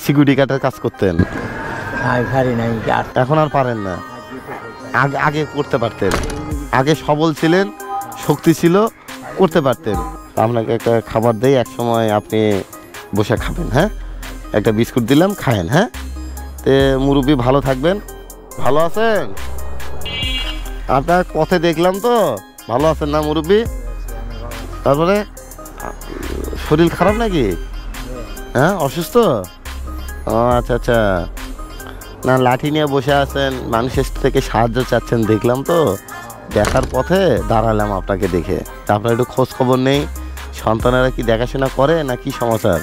Security গার্ডের কাজ করতেন, এখন আর পারেন না? আগে করতে পারতেন, আগে সবল ছিলেন, শক্তি ছিল, করতে পারতেন। আপনাকে একটা খাবার দেই, এক সময় আপনি বসে খাবেন। হ্যাঁ, একটা বিস্কুট দিলাম, খায়েন। হ্যাঁ, তে মুরব্বী ভালো থাকবেন। ভালো আছেন? আপনার পথে দেখলাম তো, ভালো আছেন না মুরব্বী? তারপরে শরীর খারাপ নাকি? হ্যাঁ, অসুস্থ? ও আচ্ছা আচ্ছা। না, লাঠি নিয়ে বসে আছেন, মানুষের থেকে সাহায্য চাচ্ছেন দেখলাম তো, দেখার পথে দাঁড়ালাম আপনাকে দেখে। তা আপনার একটু খোঁজ খবর নেই, সন্তানেরা কি দেখাশোনা করে না কি সমাচার?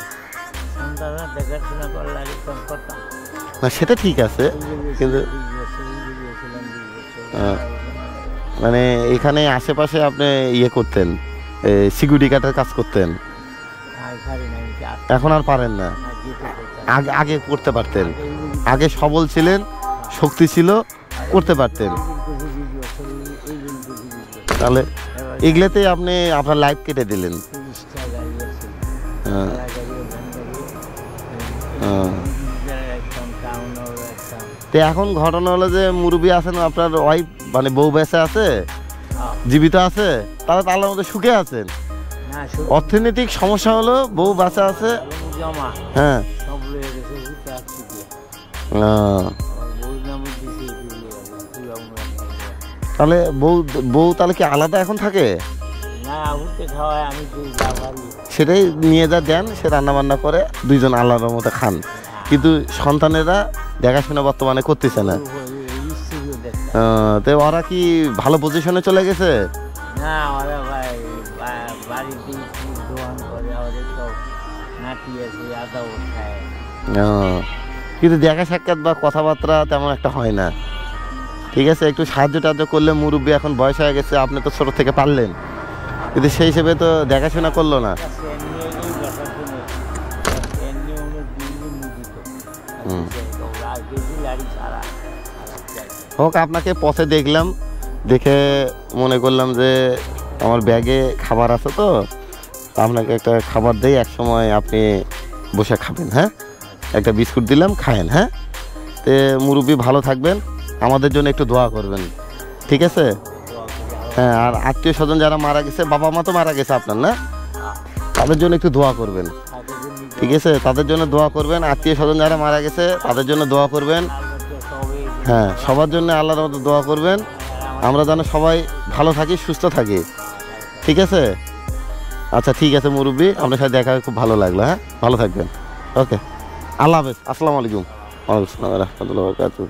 না সেটা ঠিক আছে, কিন্তু মানে এখানে আশেপাশে আপনি ইয়ে করতেন, সিকিউরিটি গার্ডের কাজ করতেন, এখন আর পারেন না? আগে করতে পারতেন, আগে সবল ছিলেন, শক্তি ছিল, করতে পারতেন। তাহলে এগুলোতে আপনি আপনার লাইফ কেটে দিলেন। তো এখন ঘটনা হলো যে মুরব্বী আছেন, আপনার ওয়াইফ মানে বউ বেঁচে আছে, জীবিত আছে, তাহলে তো আল্লাহর মধ্যে সুখে আছেন। অর্থনৈতিক সমস্যা হলো বউ বাঁচা আছে। হ্যাঁ, তাহলে বউ তাহলে কি আলাদা এখন থাকে? সেটাই নিয়ে যা দেন, সে রান্না বান্না করে, দুইজন আল্লাহর মতো খান, কিন্তু সন্তানেরা দেখাশোনা বর্তমানে করতেছে না। তো ওরা কি ভালো পজিশনে চলে গেছে? কিন্তু দেখা সাক্ষাৎ বা কথাবার্তা তেমন একটা হয় না। ঠিক আছে, একটু সাহায্য টাহায্য করলে, মুরব্বী এখন বয়স হয়ে গেছে, আপনি তো ছোট থেকে পারলেন, কিন্তু সেই হিসেবে তো দেখাশোনা করলো না। হোক, আপনাকে পথে দেখলাম, দেখে মনে করলাম যে আমার ব্যাগে খাবার আছে, তো আপনাকে একটা খাবার দেই, এক সময় আপনি বসে খাবেন। হ্যাঁ, একটা বিস্কুট দিলাম, খায়েন। হ্যাঁ, তে মুরব্বী ভালো থাকবেন, আমাদের জন্য একটু দোয়া করবেন, ঠিক আছে? হ্যাঁ, আর আত্মীয় স্বজন যারা মারা গেছে, বাবা মা তো মারা গেছে আপনার, না? তাদের জন্য একটু দোয়া করবেন, ঠিক আছে? তাদের জন্য দোয়া করবেন, আত্মীয় স্বজন যারা মারা গেছে তাদের জন্য দোয়া করবেন। হ্যাঁ, সবার জন্য আল্লাহর মতো দোয়া করবেন, আমরা যেন সবাই ভালো থাকি, সুস্থ থাকি, ঠিক আছে? আচ্ছা ঠিক আছে মুরব্বী, আপনার সাথে দেখা খুব ভালো লাগলো। হ্যাঁ, ভালো থাকবেন। ওকে, আল্লাহ হাফেজ, আসসালামু আলাইকুম। ওয়ালাইকুম আসসালাম ওয়া রাহমাতুল্লাহি ওয়া বারাকাতুহু।